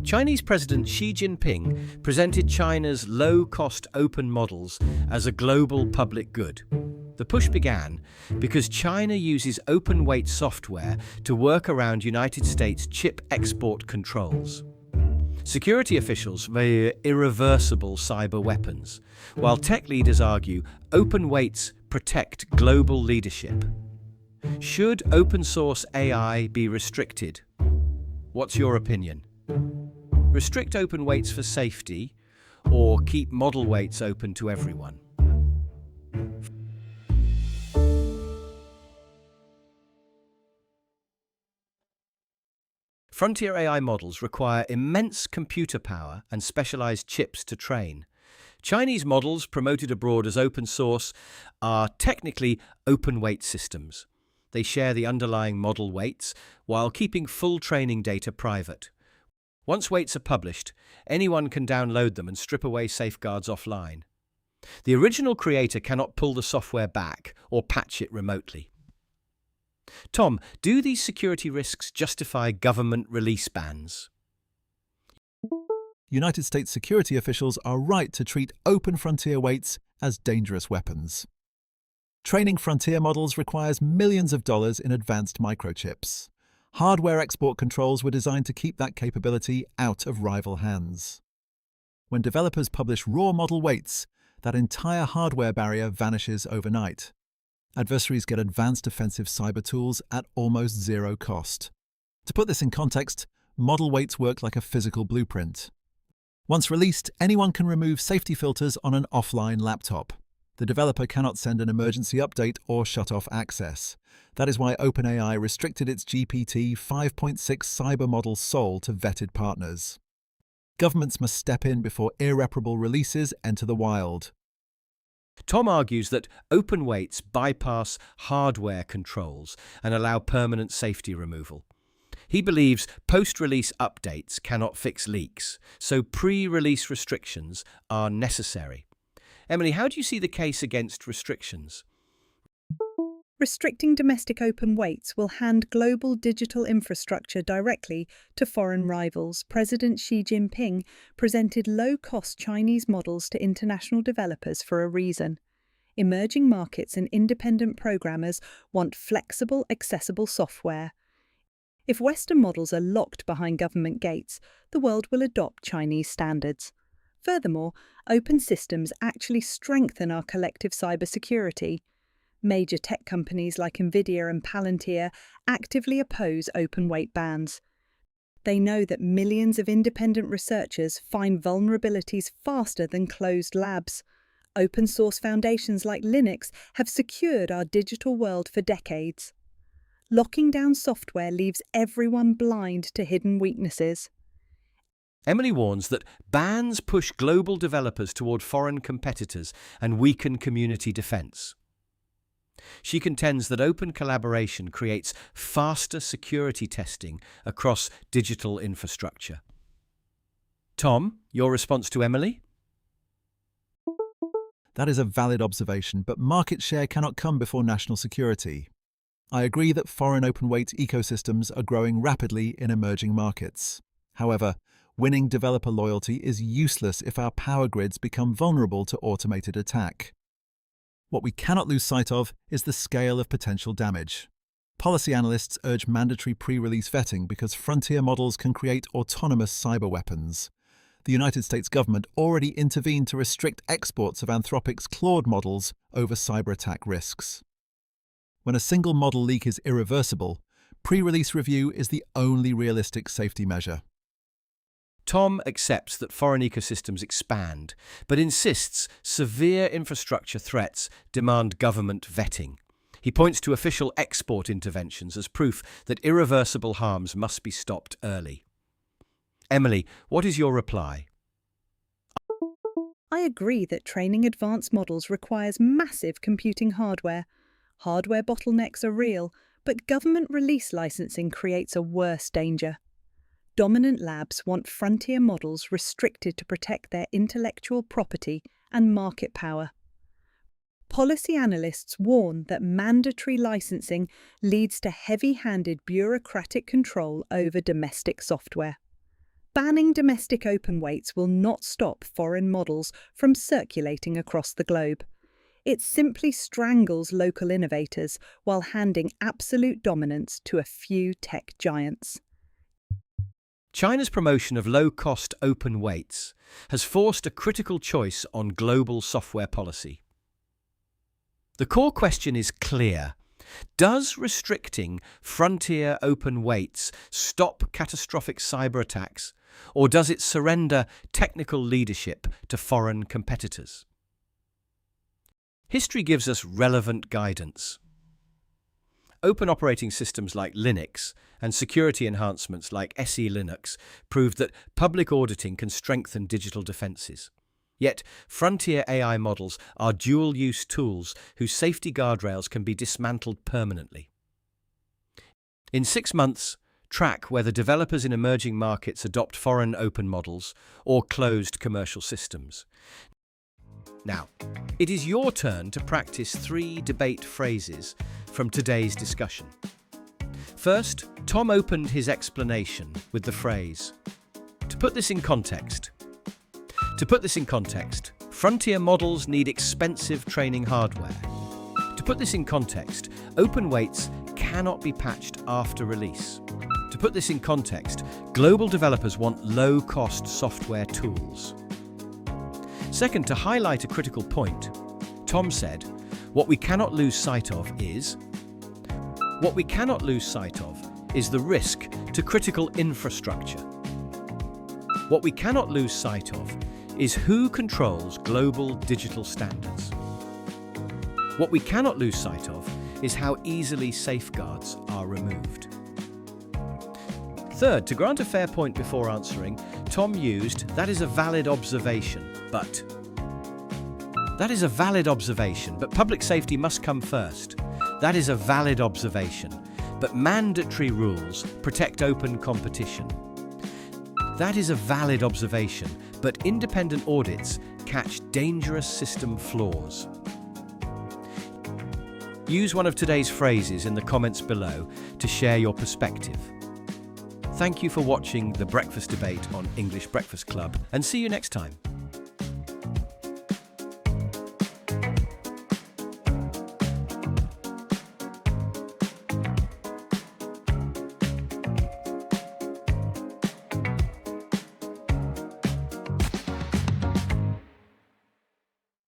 Chinese President Xi Jinping presented China's low-cost open models as a global public good. The push began because China uses open-weight software to work around United States chip export controls. Security officials fear irreversible cyber weapons, while tech leaders argue open weights protect global leadership. Should open-source AI be restricted? What's your opinion? Restrict open weights for safety, or keep model weights open to everyone? Frontier AI models require immense computer power and specialized chips to train. Chinese models, promoted abroad as open source, are technically open-weight systems. They share the underlying model weights while keeping full training data private. Once weights are published, anyone can download them and strip away safeguards offline. The original creator cannot pull the software back or patch it remotely. Tom, do these security risks justify government release bans? United States security officials are right to treat open frontier weights as dangerous weapons. Training frontier models requires millions of dollars in advanced microchips. Hardware export controls were designed to keep that capability out of rival hands. When developers publish raw model weights, that entire hardware barrier vanishes overnight. Adversaries get advanced offensive cyber tools at almost zero cost. To put this in context, model weights work like a physical blueprint. Once released, anyone can remove safety filters on an offline laptop. The developer cannot send an emergency update or shut off access. That is why OpenAI restricted its GPT 5.6 cyber model Sol to vetted partners. Governments must step in before irreparable releases enter the wild. Tom argues that open weights bypass hardware controls and allow permanent safety removal. He believes post-release updates cannot fix leaks, so pre-release restrictions are necessary. Emily, how do you see the case against restrictions? Restricting domestic open weights will hand global digital infrastructure directly to foreign rivals. President Xi Jinping presented low-cost Chinese models to international developers for a reason. Emerging markets and independent programmers want flexible, accessible software. If Western models are locked behind government gates, the world will adopt Chinese standards. Furthermore, open systems actually strengthen our collective cybersecurity. Major tech companies like Nvidia and Palantir actively oppose open-weight bans. They know that millions of independent researchers find vulnerabilities faster than closed labs. Open-source foundations like Linux have secured our digital world for decades. Locking down software leaves everyone blind to hidden weaknesses. Emily warns that bans push global developers toward foreign competitors and weaken community defense. She contends that open collaboration creates faster security testing across digital infrastructure. Tom, your response to Emily? That is a valid observation, but market share cannot come before national security. I agree that foreign open-weight ecosystems are growing rapidly in emerging markets. However, winning developer loyalty is useless if our power grids become vulnerable to automated attack. What we cannot lose sight of is the scale of potential damage. Policy analysts urge mandatory pre-release vetting because frontier models can create autonomous cyber weapons. The United States government already intervened to restrict exports of Anthropic's Claude models over cyber attack risks. When a single model leak is irreversible, pre-release review is the only realistic safety measure. Tom accepts that foreign ecosystems expand, but insists severe infrastructure threats demand government vetting. He points to official export interventions as proof that irreversible harms must be stopped early. Emily, what is your reply? I agree that training advanced models requires massive computing hardware. Hardware bottlenecks are real, but government release licensing creates a worse danger. Dominant labs want frontier models restricted to protect their intellectual property and market power. Policy analysts warn that mandatory licensing leads to heavy-handed bureaucratic control over domestic software. Banning domestic open weights will not stop foreign models from circulating across the globe. It simply strangles local innovators while handing absolute dominance to a few tech giants. China's promotion of low-cost open weights has forced a critical choice on global software policy. The core question is clear. Does restricting frontier open weights stop catastrophic cyber attacks, or does it surrender technical leadership to foreign competitors? History gives us relevant guidance. Open operating systems like Linux and security enhancements like SE Linux proved that public auditing can strengthen digital defenses. Yet, frontier AI models are dual-use tools whose safety guardrails can be dismantled permanently. In 6 months, track whether developers in emerging markets adopt foreign open models or closed commercial systems. Now, it is your turn to practice 3 debate phrases from today's discussion. First, Tom opened his explanation with the phrase, "To put this in context, frontier models need expensive training hardware. To put this in context, open weights cannot be patched after release. To put this in context, global developers want low-cost software tools." Second, to highlight a critical point, Tom said, what we cannot lose sight of is the risk to critical infrastructure. What we cannot lose sight of is who controls global digital standards. What we cannot lose sight of is how easily safeguards are removed. Third, to grant a fair point before answering, Tom used, "That is a valid observation, but..." That is a valid observation, but public safety must come first. That is a valid observation, but mandatory rules protect open competition. That is a valid observation, but independent audits catch dangerous system flaws. Use one of today's phrases in the comments below to share your perspective. Thank you for watching The Breakfast Debate on English Breakfast Club, and see you next time.